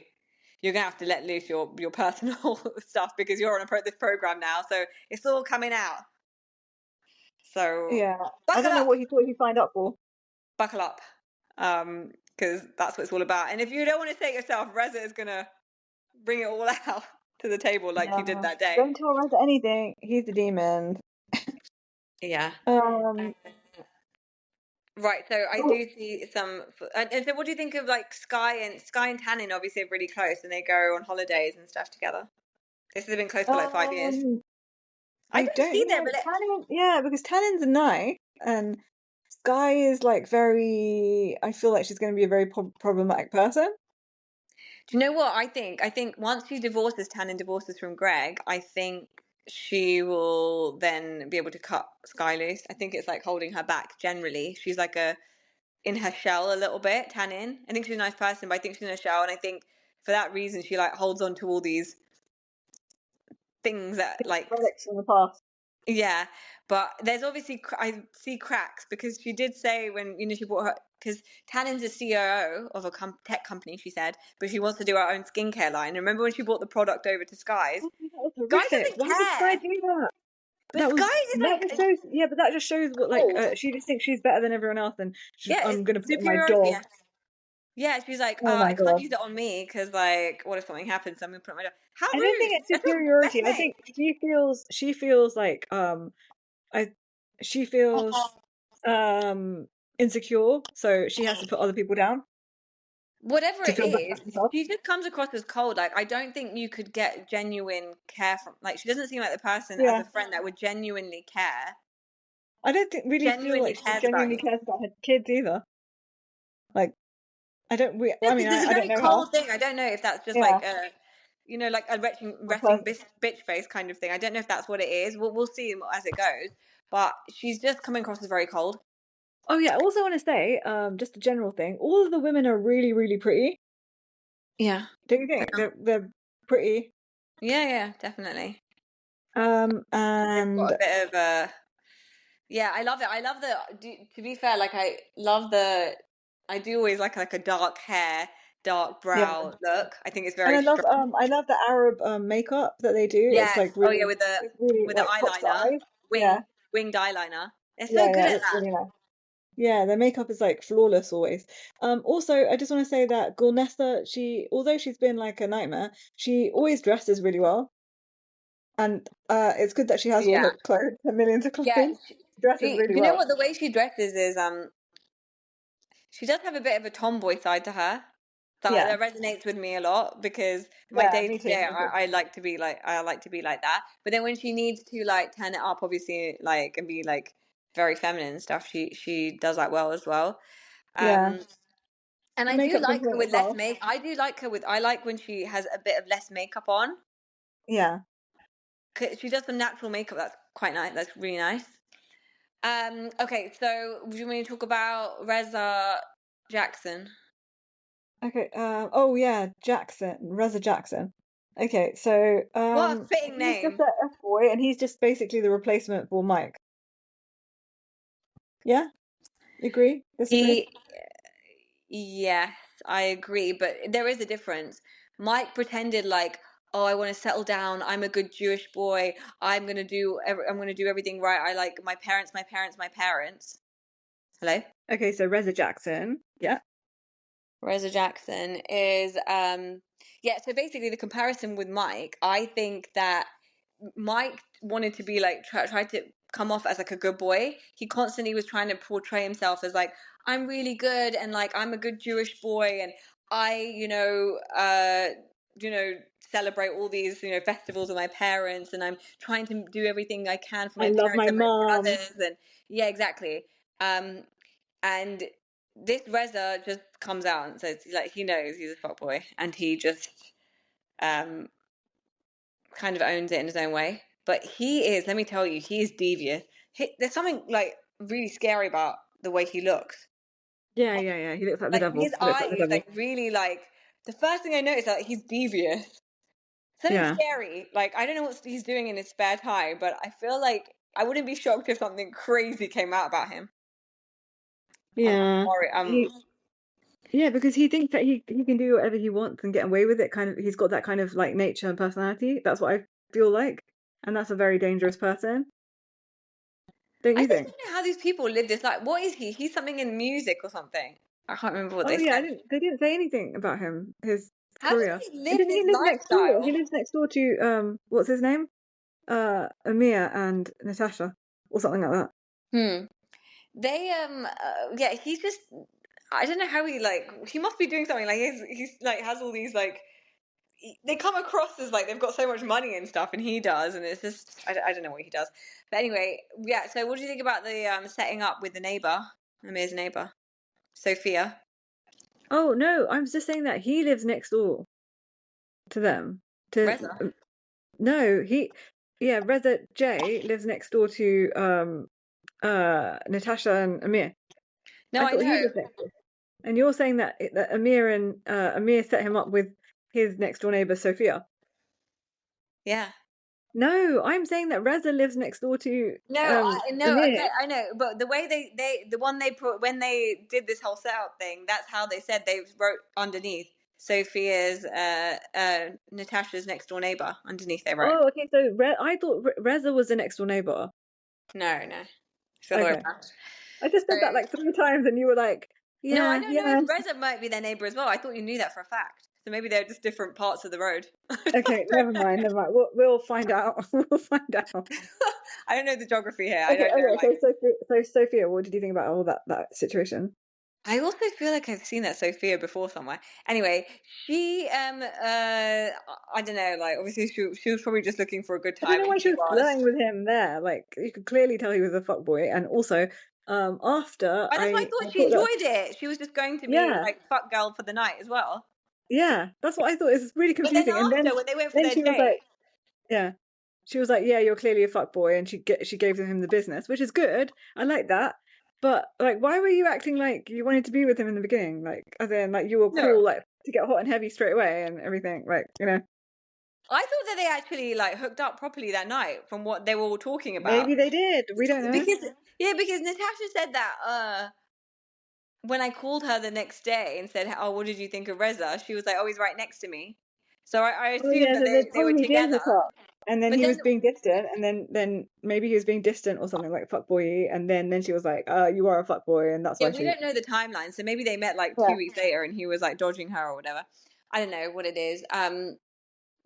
you're gonna have to let loose your personal stuff because you're on this program now, so it's all coming out. So Yeah, I buckle don't know up, what he thought he signed up for. buckle up, because that's what it's all about. And if you don't want to say it yourself, Reza is gonna bring it all out to the table like he did Yeah, that day. don't tell Reza anything. He's the demon. Yeah. Um, Right, so I oh, do see some, and so what do you think of like Sky and Tannen? Obviously, are really close, and they go on holidays and stuff together. This has been close for like 5 years. um, I I don't don't see their know. relate. Tannin, yeah, because Tannen's nice, and Sky is like very. I feel like she's going to be a very problematic person. Do you know what I think? I think once she divorces Tannen, divorces from Greg, I think she will then be able to cut Sky loose. I think it's like holding her back. Generally, she's like a in her shell a little bit. Tannen, I think she's a nice person, but I think she's in her shell, and I think for that reason she like holds on to all these things that like Relics from the past. yeah, but there's obviously I see cracks because she did say when she bought her because Tannen's a COO of a tech company, she said, but she wants to do her own skincare line. And remember when she brought the product over to Sky's? Oh, that was Sky horrific. doesn't Why did Sky care, do that? but Sky is That like just shows. Yeah, but that just shows what like cold. she just thinks she's better than everyone else, and Yeah, I'm it's gonna put my superiority. dog. Yeah, yeah. She's like, Oh my I can't god. use it on me because like, what if something happens? So I'm gonna put it on my dog. How I don't rude! think it's That's your best superiority. I mate. think she feels like I she feels insecure, so she has to put other people down Whatever to it feel better is, about herself. she just comes across as cold. Like I don't think you could get genuine care from. Like she doesn't seem like the person as Yeah. a friend that would genuinely care. I don't really feel Genuinely like she cares about genuinely you. cares about her kids either. Like Yeah, I mean because there's a I don't very know her. cold thing. I don't know if that's just Yeah. like like a A resting person. bitch face kind of thing. I don't know if that's what it is. We'll see as it goes. But she's just coming across as very cold. Oh yeah, I also want to say, just a general thing, all of the women are really, really pretty. Yeah. Don't you think? They're pretty. Yeah, definitely. They've got And a bit of a yeah, I love it. I love to be fair, like I love I do always like a dark hair, dark yeah, brow look. I think it's and very strong. I love the Arab makeup that they do. It's Yes. like Oh yeah, really, it's really with the like pops the eyeliner, eyes. Yeah, winged eyeliner. They're so yeah, good yeah. It at looks that. really nice. Yeah, their makeup is like flawless always. Also, I just want to say that Gulnesta, although she's been like a nightmare, she always dresses really well, and it's good that she has all Yeah. her clothes, her millions of Yeah. clothing. She dresses really You know well. what? The way she dresses is she does have a bit of a tomboy side to her Yeah, that resonates with me a lot because my yeah, day me to too, day me too. I like to be like that. But then when she needs to like turn it up, obviously, like and be like very feminine and stuff, she does that well as well. Yeah, Um, and the I do makeup's on like her point as with less well. make. I do like her with. I like when she has a bit of less makeup on. 'Cause she does some natural makeup. That's quite nice. That's really nice. Okay, so do you want me to talk about Reza Jackson? Okay. Oh yeah, Jackson, Reza Jackson. Okay, so What a fitting he's just name. a F-boy, and he's just basically the replacement for Mike. Yeah, agree? Disagree? He, yes, I agree, but there is a difference. Mike pretended like, oh, I want to settle down. I'm a good Jewish boy. I'm gonna do everything right. I like my parents, my parents, my parents. Hello? Okay, so Reza Jackson. Yeah. Reza Jackson is yeah, so basically the comparison with Mike, I think that Mike wanted to be like tried to come off as like a good boy. He constantly was trying to portray himself as like I'm really good and like I'm a good Jewish boy and I you know celebrate all these festivals with my parents and I'm trying to do everything I can for I my love parents my and my mom. brothers and yeah, exactly. Um and this Reza just comes out and says like he knows he's a fuckboy and he just um kind of owns it in his own way. But he is, let me tell you, he is devious. There's something like really scary about the way he looks. Yeah, yeah, yeah. He looks like the Like devil. his He looks like the eyes, devil. like really like the first thing I noticed that he's devious. Something Yeah. scary. Like I don't know what he's doing in his spare time, but I feel like I wouldn't be shocked if something crazy came out about him. I'm Yeah. worried. Yeah, because he thinks that he can do whatever he wants and get away with it. Kind of, he's got that kind of like nature and personality. That's what I feel like, and that's a very dangerous person, don't I you just think? don't know how these people live this life. What is he? He's something in music or something. I can't remember what Oh they yeah, said. they didn't say anything about him, his How does career. he And live didn't this he live next door? He lifestyle? lives next door to what's his name? Amir and Natasha, or something like that. Hmm. They yeah, he's just I don't know how he must be doing something like he's like has all these like they come across as like they've got so much money and stuff and he does and it's just I don't know what he does. But anyway, yeah, so what do you think about the setting up with the neighbor, Amir's neighbor, Sophia? Oh no, I was just saying that he lives next door to them. To Reza? no, yeah, Reza J lives next door to Natasha and Amir. No, I I thought he know. lived next door. And you're saying that Amir set him up with his next door neighbor Sophia. Yeah. No, I'm saying that Reza lives next door to No, Amir. I know, but the way the one they put when they did this whole setup thing, that's how they said they wrote underneath Sophia's Natasha's next door neighbor underneath they wrote. Oh, okay. So I thought Reza was the next door neighbor. No, it's the other way Okay, around. I just So said that like 3 times, and you were like, no, I "Yeah, don't know yeah." if Reza might be their neighbor as well. I thought you knew that for a fact. So maybe they're just different parts of the road. I Okay, don't never know. mind, never mind. We'll find out. We'll find out. I don't know the geography here. I Okay, don't know okay. like So Sophia, what did you think about all that situation? I also feel like I've seen that Sophia before somewhere. Anyway, she I don't know, like obviously she was probably just looking for a good I don't time know and why she he was was. flirting with him there. Like you could clearly tell he was a fuckboy. And also, after And that's why I I thought she thought that, enjoyed it. She was just going to be yeah, like fuck girl for the night as well. yeah, that's what I thought. It's really But then confusing. And after when they went for then their she was like, date, yeah, she was like, yeah, you're clearly a fuckboy, and she gave him the business, which is good. I like that. But like, why were you acting like you wanted to be with him in the beginning? Like, as in, like you were No, cool, like to get hot and heavy straight away and everything. Like, you know, I thought that they actually like hooked up properly that night from what they were all talking about. maybe they did. We don't know. Because Natasha said that when I called her the next day and said, "Oh, what did you think of Reza?" She was like, "Oh, he's right next to me." So I Oh assumed yeah, that so they they were probably did together. hook up, and then But he then was being distant, and then maybe he was being distant or something like fuckboy, and then she was like, you are a fuckboy, and that's yeah, why we she. don't know the timeline, so maybe they met like Yeah, 2 weeks later and he was like dodging her or whatever. I don't know what it is. I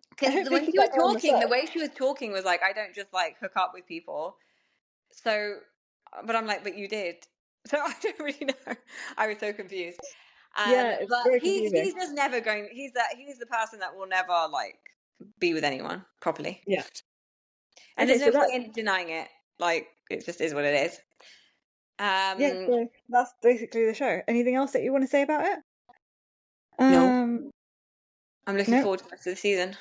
Because hope they when keep she was that guy on the talking, the show. way she was talking was like, I don't just like hook up with people. So, but I'm like, but you did. So I don't really know. I was so confused. Yeah, it's But very he's confusing. just never going. He's the person that will never like be with anyone properly. Yeah. And Okay, there's so no point that's in denying it. Like it just is what it is. yeah, Um, so that's basically the show. Anything else that you want to say about it? no, Um, I'm looking no. forward to the rest of the season.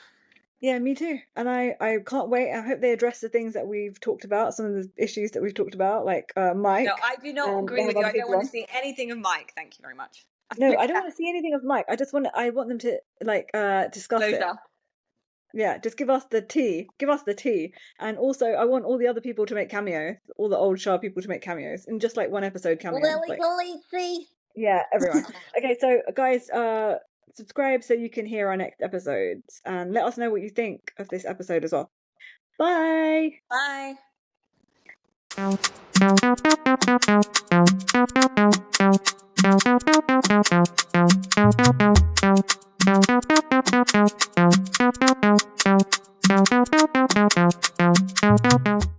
Yeah, me too. And I can't wait. I hope they address the things that we've talked about, some of the issues that we've talked about, like No, Mike, I do not and they agree have with you. other I don't people want to on. see anything of Mike. Thank you very much. No, I don't want to see anything of Mike. I want them to like discuss it. Closure. Yeah, just give us the tea. Give us the tea. And also I want all the other people to make cameos, all the old Shah people to make cameos in just like one episode cameo. Lily Like Policy. yeah, everyone. Okay, so guys, subscribe so you can hear our next episodes and let us know what you think of this episode as well. Bye. Bye.